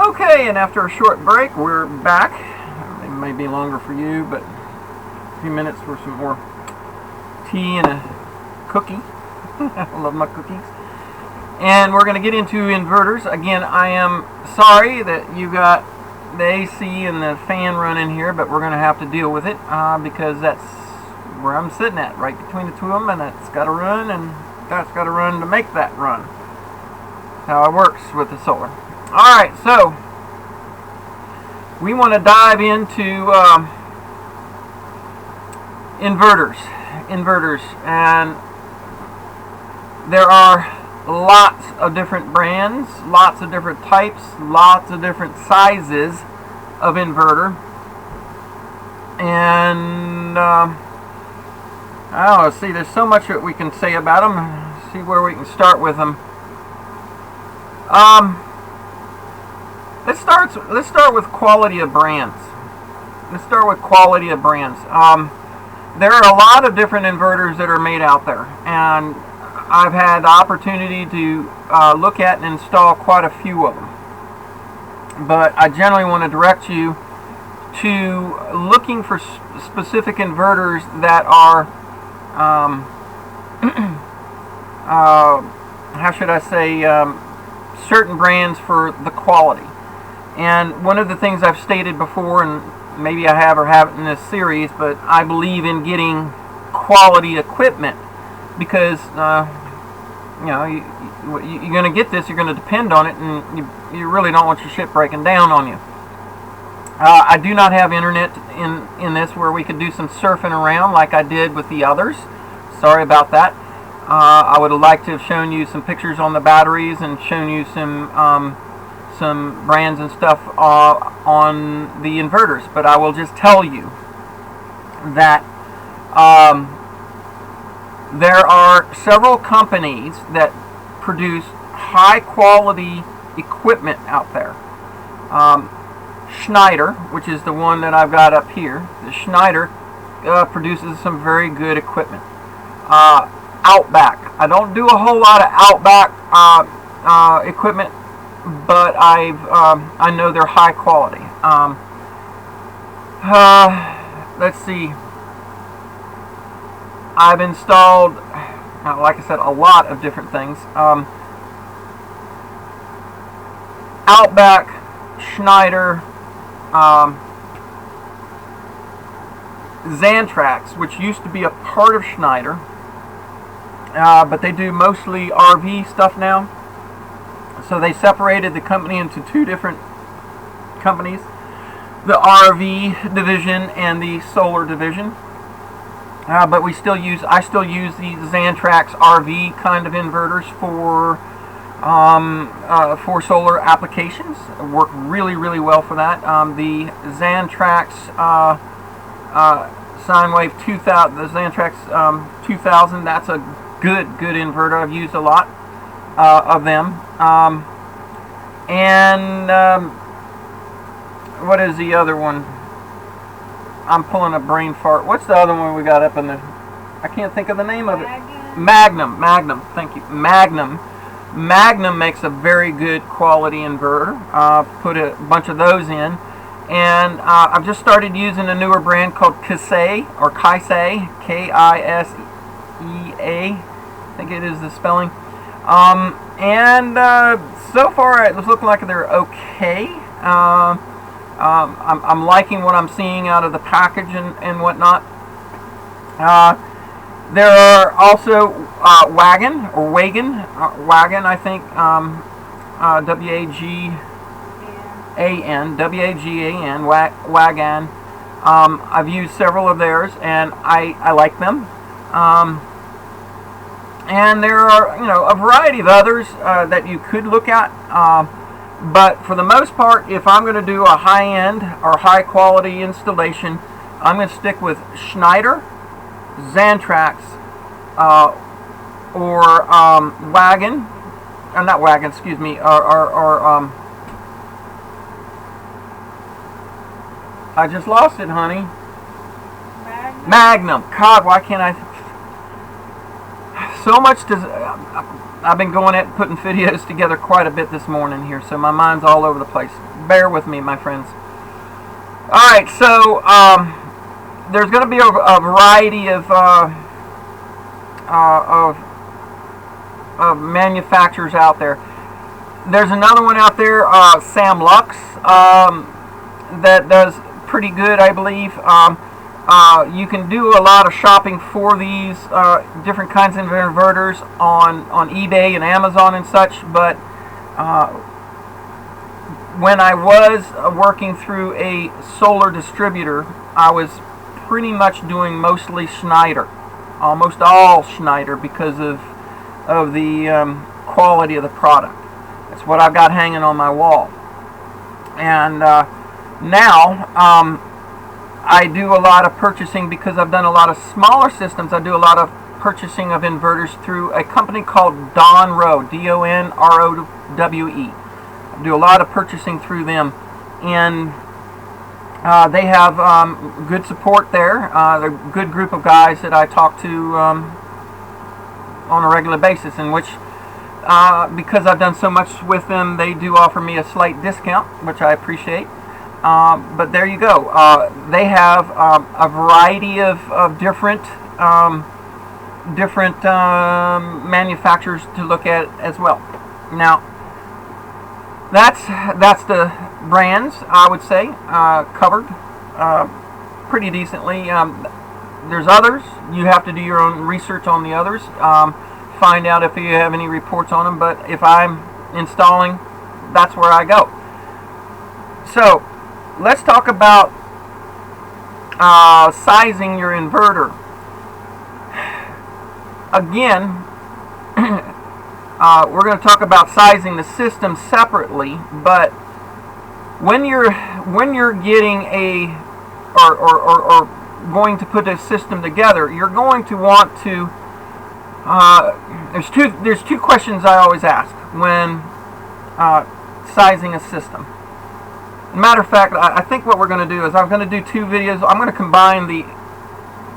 Okay, and after a short break, we're back. It may be longer for you, but a few minutes for some more tea and a cookie. I love my cookies. And we're going to get into inverters. Again, I am sorry that you got the AC and the fan running here, but we're going to have to deal with it because that's where I'm sitting at, right between the two of them, and it's got to run, and that's got to run to make that run. How it works with the solar. Alright, so we want to dive into inverters, and there are lots of different brands, lots of different types, lots of different sizes of inverter, and oh, see, there's so much that we can say about them. Let's see where we can start with them. Let's start with quality of brands. There are a lot of different inverters that are made out there, and I've had the opportunity to look at and install quite a few of them. But I generally want to direct you to looking for specific inverters that are, how should I say, certain brands for the quality. And one of the things I've stated before, and maybe I have or haven't in this series, but I believe in getting quality equipment because you're going to get this, you're going to depend on it, and you really don't want your ship breaking down on you. I do not have internet in this where we could do some surfing around like I did with the others. Sorry about that. I would have liked to have shown you some pictures on the batteries and shown you some brands and stuff on the inverters, but I will just tell you that there are several companies that produce high quality equipment out there. Schneider, which is the one that I've got up here, the Schneider produces some very good equipment. Outback, I don't do a whole lot of Outback equipment, but I know they're high quality. Let's see. I've installed, like I said, a lot of different things. Outback, Schneider, Xantrax, which used to be a part of Schneider, but they do mostly RV stuff now. So they separated the company into two different companies, the RV division and the solar division. But I still use the Xantrax RV kind of inverters for solar applications. Work really, really well for that. The Xantrax Sinewave 2000, the Xantrax 2000, that's a good inverter. I've used a lot of them. What is the other one? I'm pulling a brain fart. What's the other one we got up in the... I can't think of the name of it. Magnum. Thank you. Magnum makes a very good quality inverter. Put a bunch of those in. And I've just started using a newer brand called Kisei, or Kisei, K-I-S-E-A. I think it is the spelling. So far it's looking like they're okay. I'm liking what I'm seeing out of the package and whatnot. There are also Wagon, I think, W-A-G-A-N, Wagon. I've used several of theirs, and I like them. And there are, a variety of others that you could look at. But for the most part, if I'm going to do a high-end or high-quality installation, I'm going to stick with Schneider, Xantrax, or Wagon, not Wagon, excuse me, or I just lost it, honey. Magnum. God, why can't I? So much does. I've been going at putting videos together quite a bit this morning here, so my mind's all over the place. Bear with me, my friends. Alright, so there's going to be a variety of manufacturers out there. There's another one out there, Sam Lux, that does pretty good, I believe. You can do a lot of shopping for these different kinds of inverters on eBay and Amazon and such, but when I was working through a solar distributor, I was pretty much doing mostly Schneider, almost all Schneider, because of the quality of the product. That's what I've got hanging on my wall. And now I do a lot of purchasing, because I've done a lot of smaller systems. I do a lot of purchasing of inverters through a company called Donrowe, D-O-N-R-O-W-E. I do a lot of purchasing through them, and they have good support there. They're a good group of guys that I talk to on a regular basis, in which because I've done so much with them, they do offer me a slight discount, which I appreciate. But there you go. They have a variety of different manufacturers to look at as well. Now, that's the brands, I would say, covered pretty decently. There's others. You have to do your own research on the others. Find out if you have any reports on them. But if I'm installing, that's where I go. So let's talk about sizing your inverter. Again, we're going to talk about sizing the system separately, but when you're getting or going to put a system together, you're going to want to there's two questions I always ask when sizing a system. Matter of fact, I think what we're going to do is I'm going to do two videos. I'm going to combine the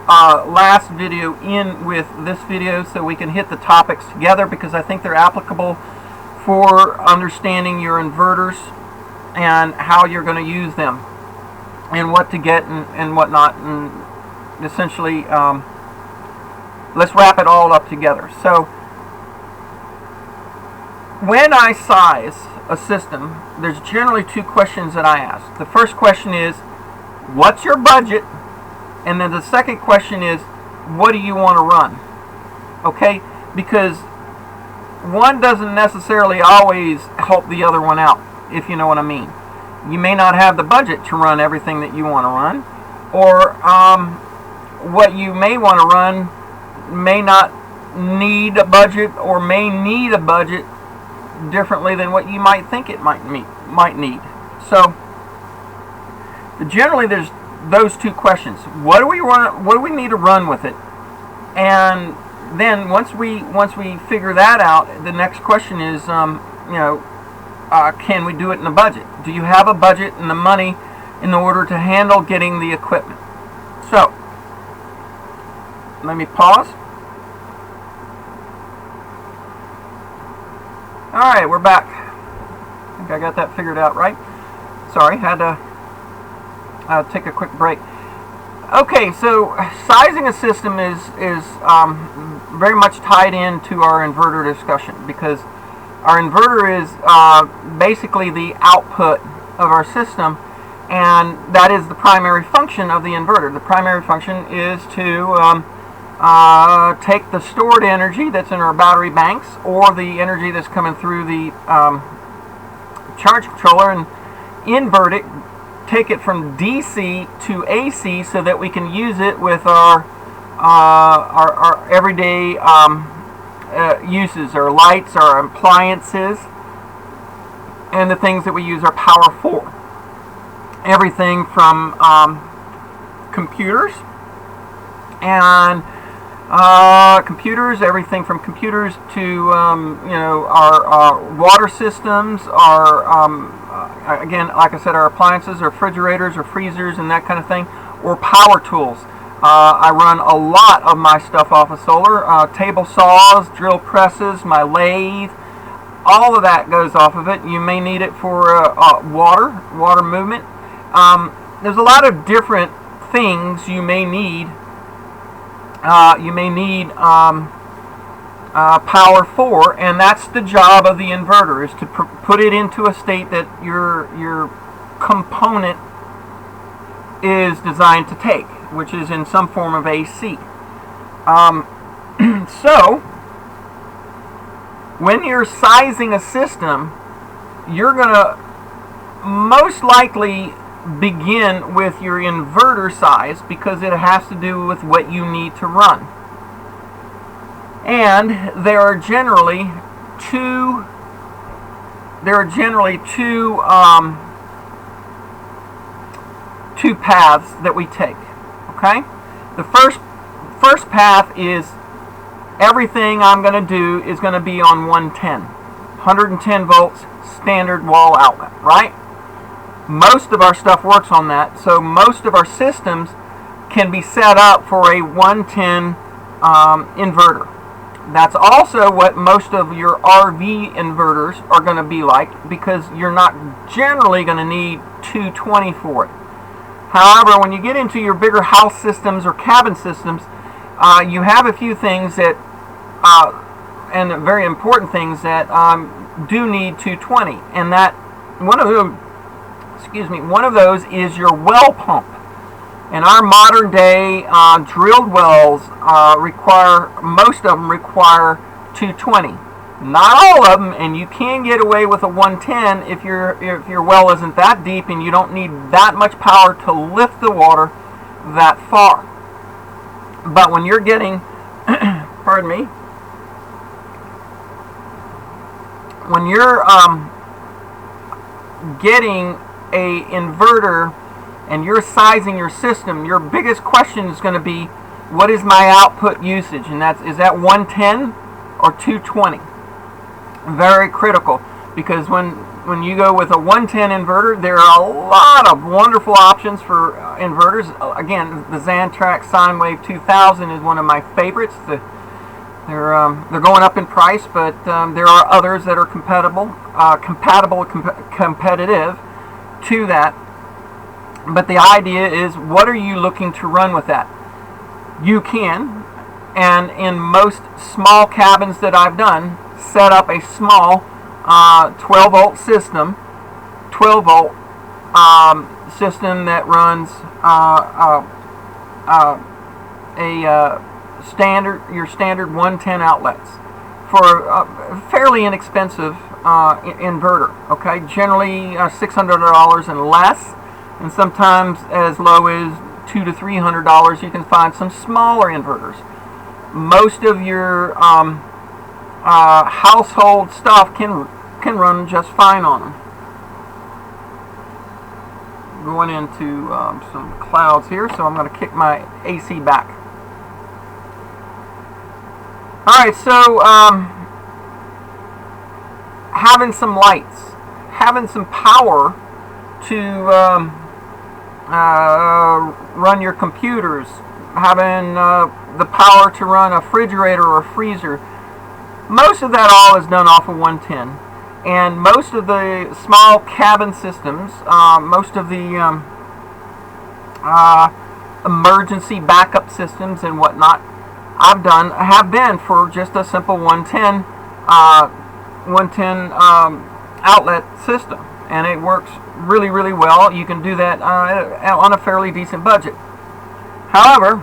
last video in with this video so we can hit the topics together, because I think they're applicable for understanding your inverters and how you're going to use them and what to get and what not. And essentially, let's wrap it all up together. So when I size a system, there's generally two questions that I ask. The first question is, what's your budget? And then the second question is, what do you want to run? Okay? Because one doesn't necessarily always help the other one out, if you know what I mean. You may not have the budget to run everything that you want to run, or what you may want to run may not need a budget, or may need a budget differently than what you might think it might need. So generally there's those two questions. What do we want? What do we need to run with it? And then once we figure that out, the next question is, can we do it in a budget? Do you have a budget and the money in order to handle getting the equipment? So let me pause. Alright, we're back. I think I got that figured out right. Sorry, had to take a quick break. Okay, so sizing a system is very much tied into our inverter discussion, because our inverter is basically the output of our system, and that is the primary function of the inverter. The primary function is to take the stored energy that's in our battery banks, or the energy that's coming through the charge controller, and invert it, take it from DC to AC, so that we can use it with our everyday uses, our lights, our appliances, and the things that we use our power for. Everything from computers and everything from computers to our water systems, our again, like I said, our appliances, our refrigerators, our freezers, and that kind of thing, or power tools. I run a lot of my stuff off of solar. Table saws, drill presses, my lathe, all of that goes off of it. You may need it for water movement. There's a lot of different things you may need. Power for, and that's the job of the inverter, is to put it into a state that your component is designed to take, which is in some form of AC. So when you're sizing a system, you're going to most likely begin with your inverter size, because it has to do with what you need to run. And there are generally two paths that we take. Okay? The first path is everything I'm going to do is going to be on 110 volts standard wall outlet, right? Most of our stuff works on that, so most of our systems can be set up for a 110 inverter. That's also what most of your RV inverters are going to be like, because you're not generally going to need 220 for it. However, when you get into your bigger house systems or cabin systems, you have a few things that, and very important things that do need 220, and that one of those is your well pump. And our modern day drilled wells most of them require 220. Not all of them, and you can get away with a 110 if your well isn't that deep and you don't need that much power to lift the water that far. But when you're getting, pardon me, when you're getting a inverter and you're sizing your system, your biggest question is going to be, what is my output usage? And is that 110 or 220? Very critical, because when you go with a 110 inverter, there are a lot of wonderful options for inverters. Again, the Xantrax Sine Wave 2000 is one of my favorites. They're going up in price, but there are others that are competitive to that. But the idea is, what are you looking to run with that? You can, and in most small cabins that I've done, set up a small 12 volt system, system that runs your standard 110 outlets for a fairly inexpensive inverter. Okay, generally $600 and less, and sometimes as low as $200 to $300. You can find some smaller inverters. Most of your household stuff can run just fine on them. Going into some clouds here, so I'm going to kick my AC back. Alright, so having some lights, having some power to run your computers, having the power to run a refrigerator or a freezer, most of that all is done off of 110. And most of the small cabin systems, most of the emergency backup systems and whatnot, have been for just a simple 110 outlet system, and it works really, really well. You can do that on a fairly decent budget. However,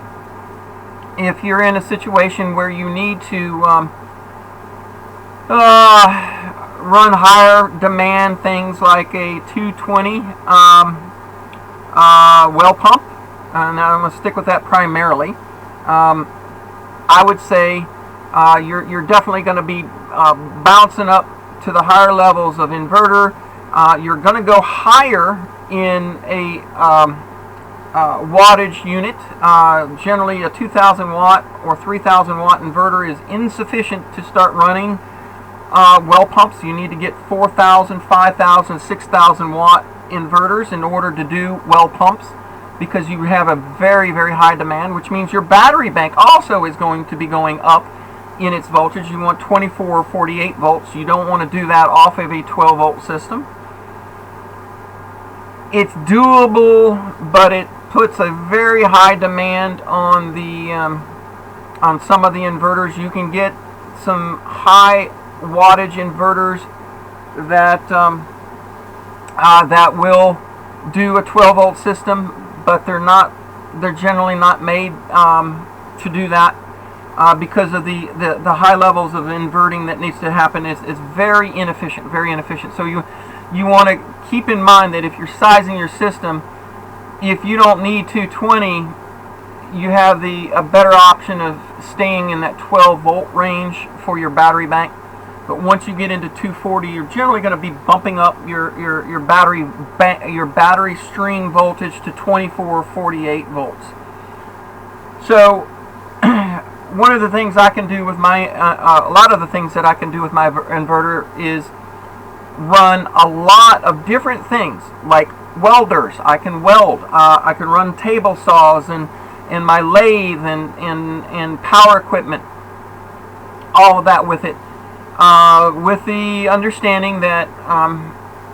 if you're in a situation where you need to run higher demand things like a 220 well pump, and I'm going to stick with that primarily, I would say you're definitely going to be bouncing up to the higher levels of inverter. You're going to go higher in a wattage unit. Generally a 2,000 watt or 3,000 watt inverter is insufficient to start running well pumps. You need to get 4,000, 5,000, 6,000 watt inverters in order to do well pumps. because you have a very, very high demand, which means your battery bank also is going to be going up in its voltage. You want 24 or 48 volts. You don't want to do that off of a 12 volt system. It's doable, but it puts a very high demand on the on some of the inverters. You can get some high wattage inverters that that will do a 12 volt system, but they're generally not made to do that because of the high levels of inverting that needs to happen. Is very inefficient, So you want to keep in mind that if you're sizing your system, if you don't need 220, you have a better option of staying in that 12 volt range for your battery bank. But once you get into 240, you're generally going to be bumping up your battery string voltage to 24 or 48 volts. So one of the things I can do with my a lot of the things that I can do with my inverter is run a lot of different things, like welders. I can weld. I can run table saws and my lathe and power equipment. All of that with it. With the understanding that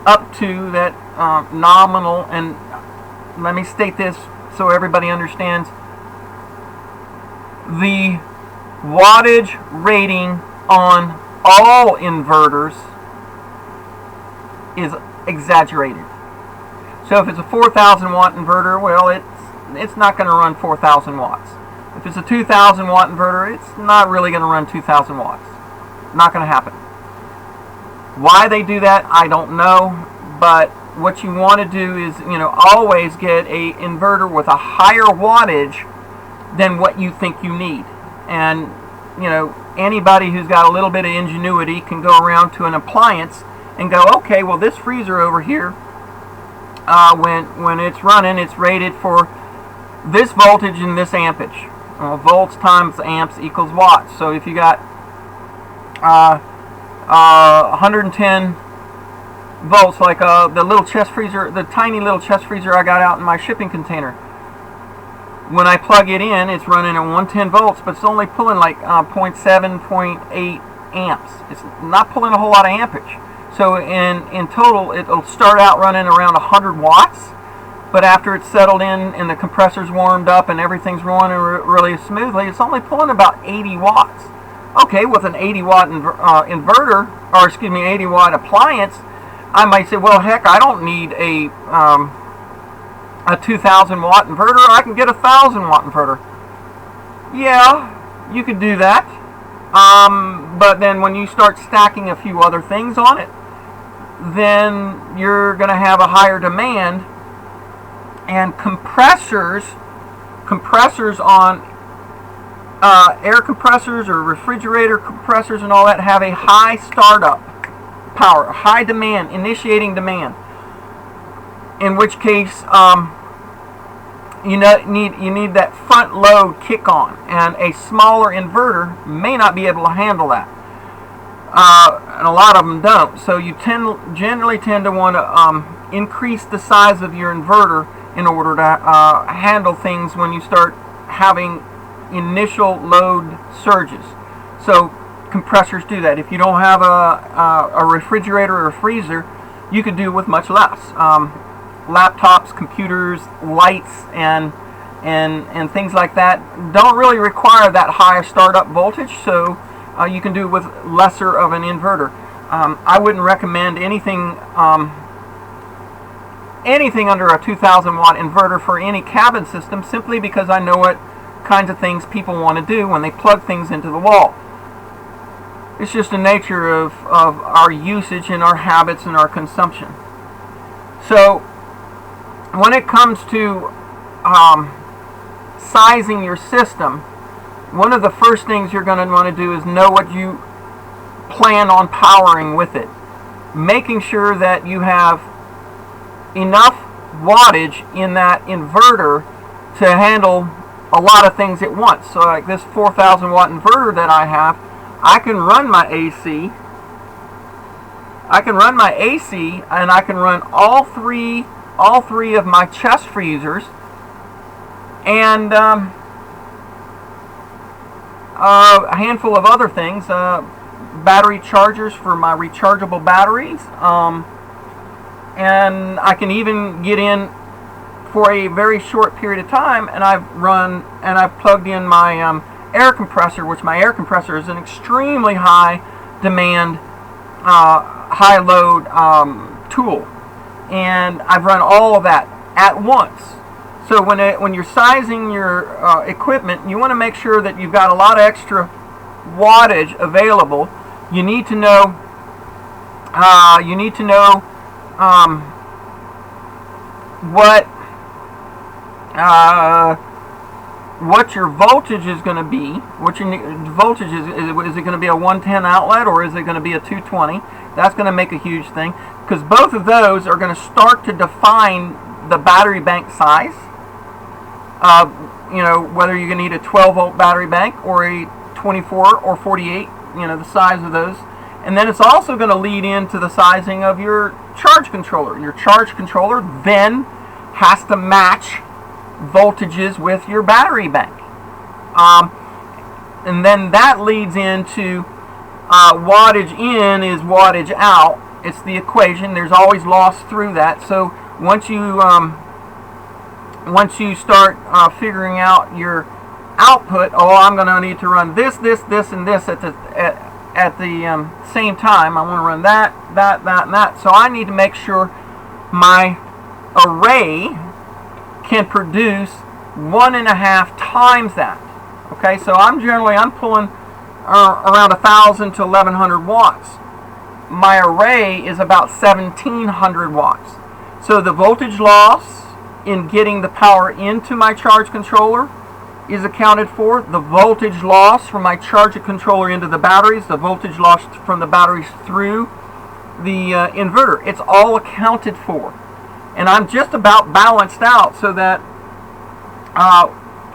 up to that nominal, and let me state this so everybody understands, the wattage rating on all inverters is exaggerated. So if it's a 4,000 watt inverter, well, it's not going to run 4,000 watts. If it's a 2,000 watt inverter, it's not really going to run 2,000 watts. Not going to happen. Why they do that, I don't know. But what you want to do is, always get a inverter with a higher wattage than what you think you need. And, anybody who's got a little bit of ingenuity can go around to an appliance and go, okay, well, this freezer over here, when it's running, it's rated for this voltage and this ampage. Volts times amps equals watts. So if you got 110 volts, like the little chest freezer, the tiny little chest freezer I got out in my shipping container, when I plug it in, it's running at 110 volts, but it's only pulling like 0.7, 0.8 amps. It's not pulling a whole lot of ampage. So in total, it'll start out running around 100 watts, but after it's settled in and the compressor's warmed up and everything's running really smoothly, it's only pulling about 80 watts. Okay, with an 80 watt inverter, or 80 watt appliance, I might say, well, heck, I don't need a 2,000 watt inverter. I can get a 1,000 watt inverter. Yeah, you could do that. But then when you start stacking a few other things on it, then you're going to have a higher demand. And compressors on air compressors or refrigerator compressors and all that have a high startup power, high demand, initiating demand. In which case, you need that front load kick on, and a smaller inverter may not be able to handle that. And a lot of them don't. So you generally tend to want to increase the size of your inverter in order to handle things when you start having initial load surges. So compressors do that. If you don't have a refrigerator or a freezer, you could do with much less. Laptops, computers, lights, and things like that don't really require that high startup voltage, so you can do with lesser of an inverter. I wouldn't recommend anything under a 2,000 watt inverter for any cabin system, simply because I know what kinds of things people want to do when they plug things into the wall. It's just the nature of our usage and our habits and our consumption. So when it comes to sizing your system, one of the first things you're going to want to do is know what you plan on powering with it. Making sure that you have enough wattage in that inverter to handle a lot of things at once. So like this 4,000 watt inverter that I have, I can run my AC. And I can run all three of my chest freezers and a handful of other things. Battery chargers for my rechargeable batteries, and I can even get in for a very short period of time, and I've plugged in my air compressor, which my air compressor is an extremely high demand, high load tool, and I've run all of that at once. So when you're sizing your equipment, you want to make sure that you've got a lot of extra wattage available. You need to know what your voltage is going to be. What your voltage is it going to be a 110 outlet, or is it going to be a 220? That's going to make a huge thing, because both of those are going to start to define the battery bank size. Whether you're going to need a 12 volt battery bank or a 24 or 48, the size of those. And then it's also going to lead into the sizing of your charge controller. Your charge controller then has to match voltages with your battery bank. And then that leads into wattage in is wattage out. It's the equation. There's always loss through that. So once you start figuring out your output, I'm going to need to run this, and this at the same time. I want to run that, and that. So I need to make sure my array can produce 1.5 times that. Okay, so I'm pulling around 1,000 to 1,100 watts. My array is about 1,700 watts. So the voltage loss in getting the power into my charge controller is accounted for. The voltage loss from my charge controller into the batteries, the voltage loss from the batteries through the inverter, it's all accounted for. And I'm just about balanced out, so that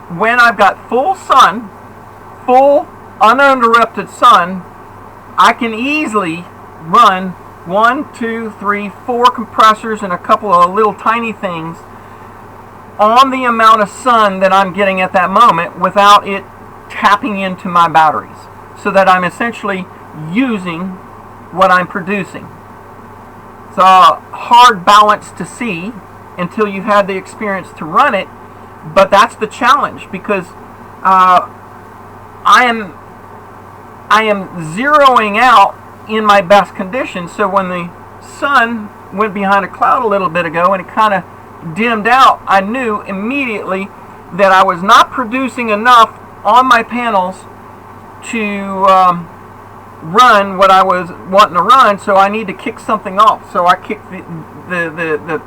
when I've got full uninterrupted sun, I can easily run 1, 2, 3, 4 compressors and a couple of little tiny things on the amount of sun that I'm getting at that moment without it tapping into my batteries, so that I'm essentially using what I'm producing. It's a hard balance to see until you've had the experience to run it, but that's the challenge, because I am zeroing out in my best conditions. So when the sun went behind a cloud a little bit ago and it kind of dimmed out, I knew immediately that I was not producing enough on my panels to run what I was wanting to run, so I need to kick something off. So I kicked the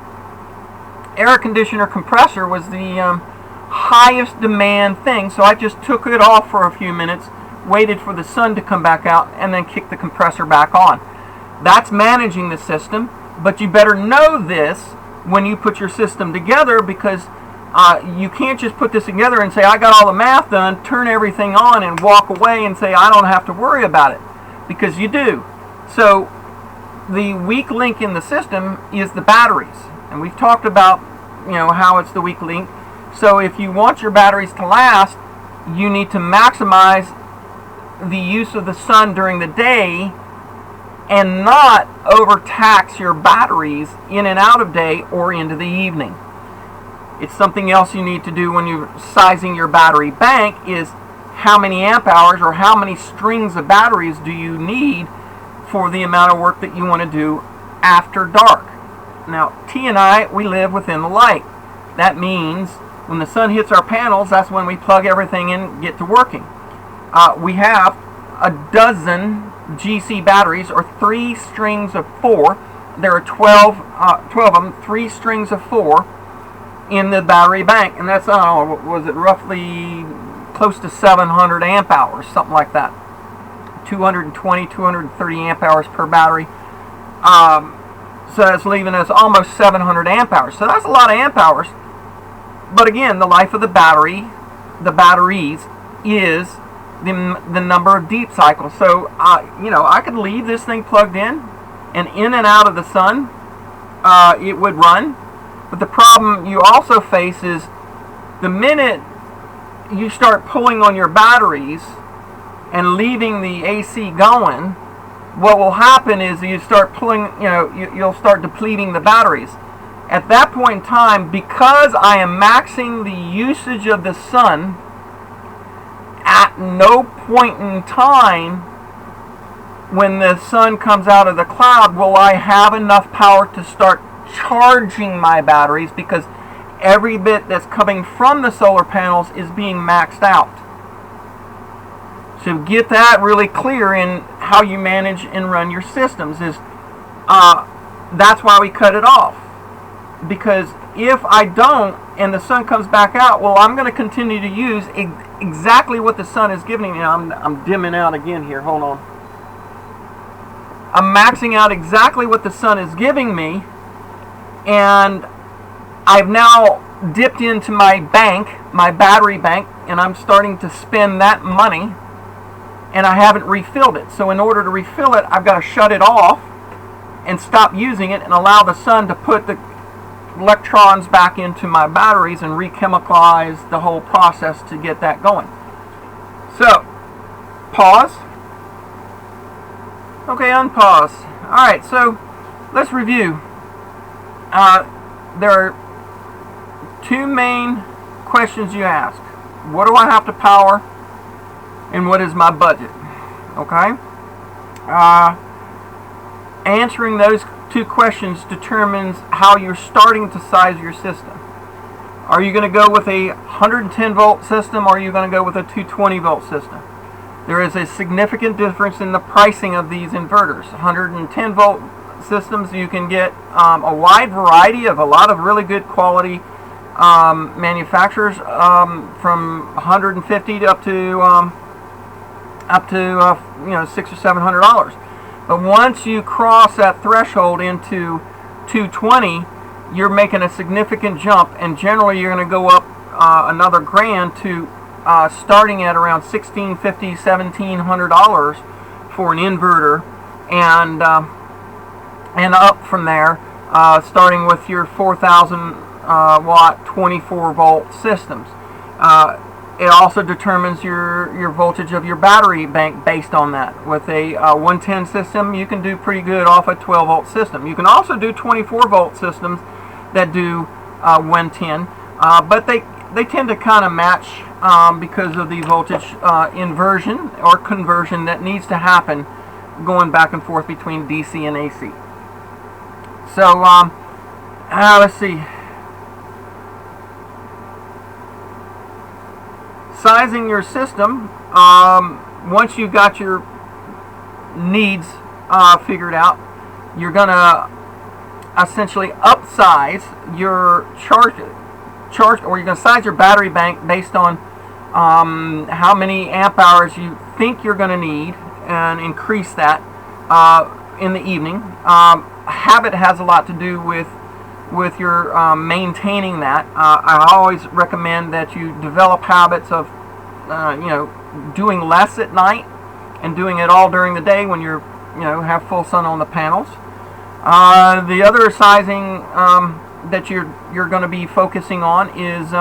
air conditioner compressor was the highest demand thing, so I just took it off for a few minutes, waited for the sun to come back out, and then kicked the compressor back on. That's managing the system, but you better know this when you put your system together, because you can't just put this together and say, I got all the math done, turn everything on, and walk away and say, I don't have to worry about it, because you do. So the weak link in the system is the batteries, and we've talked about how it's the weak link. So if you want your batteries to last, you need to maximize the use of the sun during the day and not overtax your batteries in and out of day or into the evening. It's something else you need to do when you're sizing your battery bank, is how many amp hours or how many strings of batteries do you need for the amount of work that you want to do after dark. Now, T and I, we live within the light. That means when the sun hits our panels, that's when we plug everything in and get to working. We have a dozen GC batteries, or 3 strings of 4. There are 12 of them, 3 strings of 4 in the battery bank, and that's, was it roughly close to 700 amp hours, something like that. 220, 230 amp hours per battery. So that's leaving us almost 700 amp hours. So that's a lot of amp hours. But again, the life of the batteries is the number of deep cycles. So I could leave this thing plugged in and out of the sun, it would run. But the problem you also face is The minute you start pulling on your batteries and leaving the AC going, what will happen is you start pulling, you'll start depleting the batteries. At that point in time, because I am maxing the usage of the sun, at no point in time when the sun comes out of the cloud will I have enough power to start charging my batteries, because every bit that's coming from the solar panels is being maxed out. So get that really clear in how you manage and run your systems. That's why we cut it off. Because if I don't and the sun comes back out, well, I'm going to continue to use exactly what the sun is giving me. I'm dimming out again here. Hold on. I'm maxing out exactly what the sun is giving me, and I've now dipped into my bank, my battery bank, and I'm starting to spend that money, and I haven't refilled it. So in order to refill it, I've got to shut it off and stop using it and allow the sun to put the electrons back into my batteries and rechemicalize the whole process to get that going. So, pause. Okay, unpause. Alright, so let's review. There are two main questions you ask. What do I have to power, and what is my budget? Okay? Answering those two questions determines how you're starting to size your system. Are you going to go with a 110 volt system, or are you going to go with a 220 volt system? There is a significant difference in the pricing of these inverters. 110 volt systems, you can get a wide variety of a lot of really good quality manufacturers, from 150 to up to $600 or $700. But once you cross that threshold into 220, you're making a significant jump, and generally you're going to go up another grand to starting at around $1,650, $1,700 for an inverter, and up from there, starting with your 4,000 watt 24 volt systems. It also determines your voltage of your battery bank based on that. With a 110 system, you can do pretty good off a 12 volt system. You can also do 24 volt systems that do 110, but they tend to kind of match because of the voltage inversion or conversion that needs to happen going back and forth between DC and AC. So let's see. Sizing your system, once you've got your needs figured out, you're going to essentially upsize your charge, or you're going to size your battery bank based on how many amp hours you think you're going to need, and increase that in the evening. Habit has a lot to do with your maintaining that. I always recommend that you develop habits of doing less at night and doing it all during the day when you're have full sun on the panels. The other sizing that you're going to be focusing on is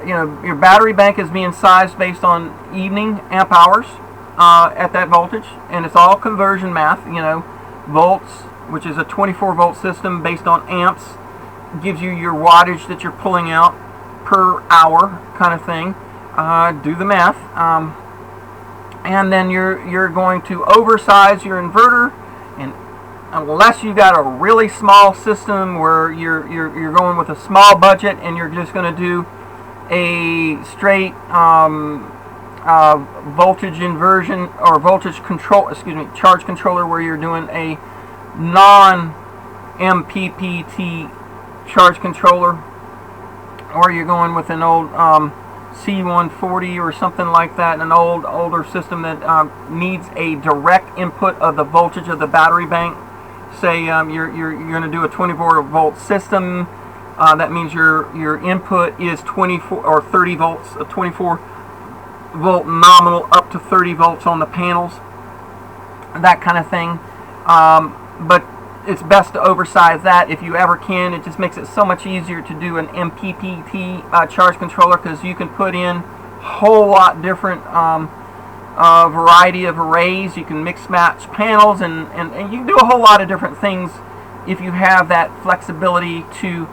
your battery bank is being sized based on evening amp hours at that voltage, and it's all conversion math. Volts, which is a 24 volt system based on amps, gives you your wattage that you're pulling out per hour, kind of thing. Do the math, and then you're going to oversize your inverter, and unless you got a really small system where you're going with a small budget and you're just going to do a straight voltage inversion or voltage control, charge controller, where you're doing a non-MPPT charge controller, or you're going with an old C140 or something like that, an older system that needs a direct input of the voltage of the battery bank. Say you're going to do a 24 volt system. That means your input is 24 or 30 volts, a 24 volt nominal up to 30 volts on the panels, that kind of thing. But it's best to oversize that if you ever can. It just makes it so much easier to do an MPPT charge controller, because you can put in a whole lot different variety of arrays. You can mix match panels, and you can do a whole lot of different things if you have that flexibility to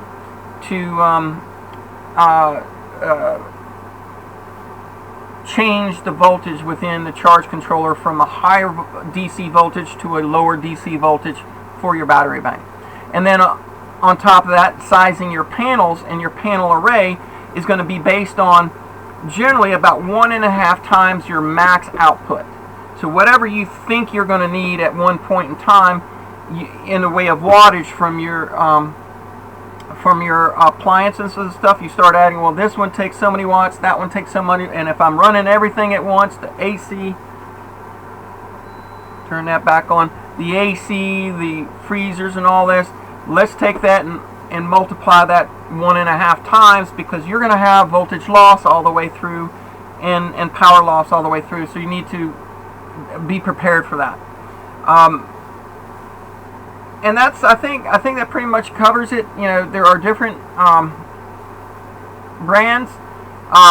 change the voltage within the charge controller from a higher DC voltage to a lower DC voltage for your battery bank. And then on top of that, sizing your panels and your panel array is going to be based on generally about 1.5 times your max output. So whatever you think you're going to need at one point in time in the way of wattage from your appliances and stuff, you start adding, well, this one takes so many watts, that one takes so many, and if I'm running everything at once, the AC, turn that back on, the AC, the freezers and all this, let's take that and multiply that 1.5 times, because you're going to have voltage loss all the way through and power loss all the way through, so you need to be prepared for that. And that's, I think that pretty much covers it. You know, there are different brands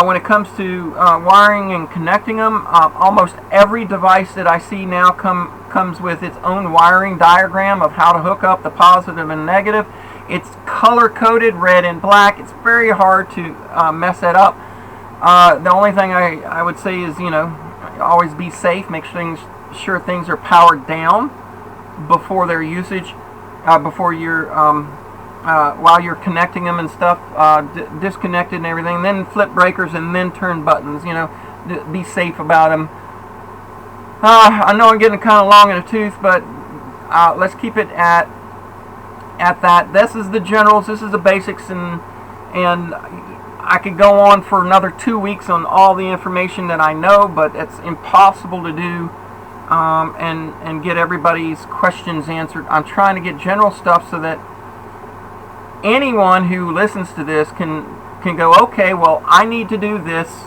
when it comes to wiring and connecting them. Almost every device that I see now comes with its own wiring diagram of how to hook up the positive and negative. It's color coded, red and black. It's very hard to mess that up. The only thing I would say is, you know, always be safe. Make sure things are powered down before their usage, before you're while you're connecting them and stuff, disconnected and everything. And then flip breakers and then turn buttons. You know, be safe about them. I know I'm getting kind of long in the tooth, but let's keep it at that. This is the generals. This is the basics, and I could go on for another 2 weeks on all the information that I know, but it's impossible to do. And get everybody's questions answered. I'm trying to get general stuff so that anyone who listens to this can go, okay, well, I need to do this.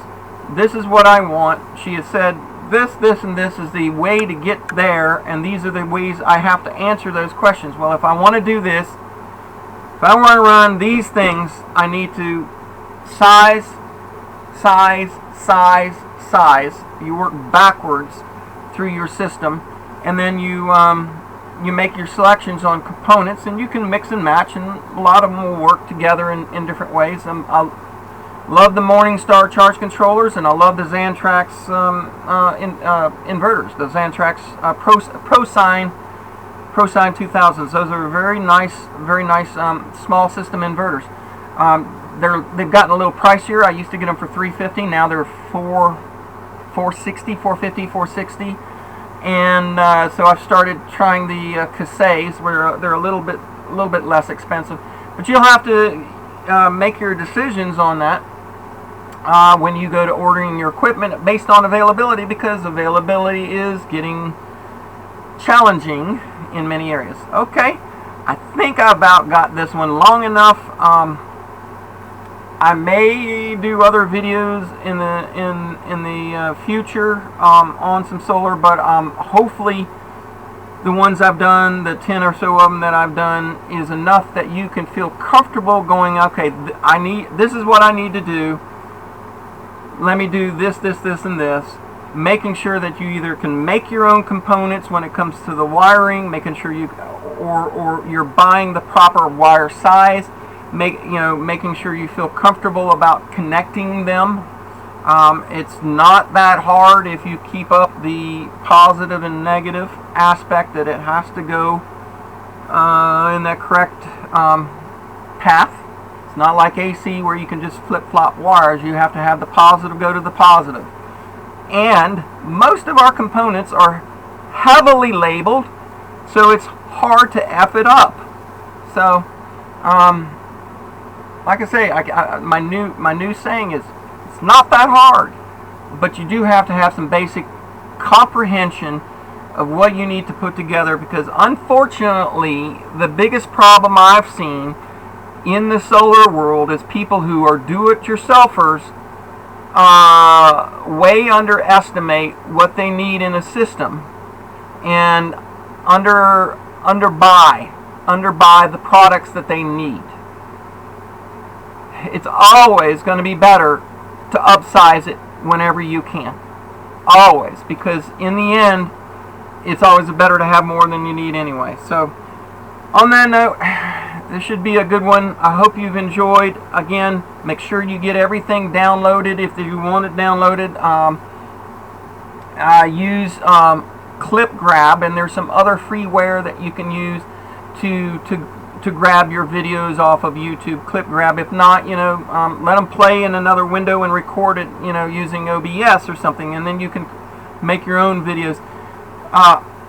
This is what I want. She has said this, and this is the way to get there, and these are the ways I have to answer those questions. Well, if I want to do this, if I want to run these things, I need to size. You work backwards through your system, and then you make your selections on components, and you can mix and match, and a lot of them will work together in different ways. I love the Morningstar charge controllers, and I love the Xantrax inverters, the Xantrax ProSign 2000s. Those are very nice small system inverters. They've gotten a little pricier. I used to get them for $350. Now they're $450, $460, and so I've started trying the cassettes, where they're a little bit less expensive. But you'll have to make your decisions on that when you go to ordering your equipment based on availability, because availability is getting challenging in many areas. Okay, I think I about got this one long enough. I may do other videos in the future on some solar, but hopefully the ones I've done, the 10 or so of them that I've done, is enough that you can feel comfortable going, okay, this is what I need to do. Let me do this, and this. Making sure that you either can make your own components when it comes to the wiring, making sure or you're buying the proper wire size. Making sure you feel comfortable about connecting them. It's not that hard if you keep up the positive and negative aspect, that it has to go in that correct path. It's not like AC where you can just flip-flop wires. You have to have the positive go to the positive. And most of our components are heavily labeled, so it's hard to F it up. So, like I say, my new saying is, it's not that hard, but you do have to have some basic comprehension of what you need to put together, because unfortunately, the biggest problem I've seen in the solar world is people who are do-it-yourselfers way underestimate what they need in a system and underbuy underbuy the products that they need. It's always going to be better to upsize it whenever you can. Always, because in the end, it's always better to have more than you need anyway. So, on that note, this should be a good one. I hope you've enjoyed. Again, make sure you get everything downloaded if you want it downloaded. Use Clip Grab, and there's some other freeware that you can use to grab your videos off of YouTube. Clip Grab. If not, let them play in another window and record it, using OBS or something, and then you can make your own videos.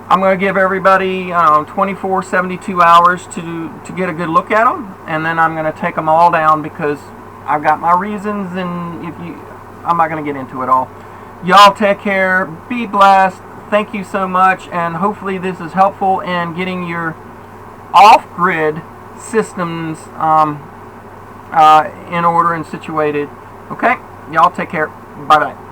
I'm going to give everybody 24, 72 hours to get a good look at them, and then I'm going to take them all down because I've got my reasons, and I'm not going to get into it all. Y'all take care, be blessed, thank you so much, and hopefully this is helpful in getting your off-grid systems in order and situated. Okay, y'all take care, bye-bye.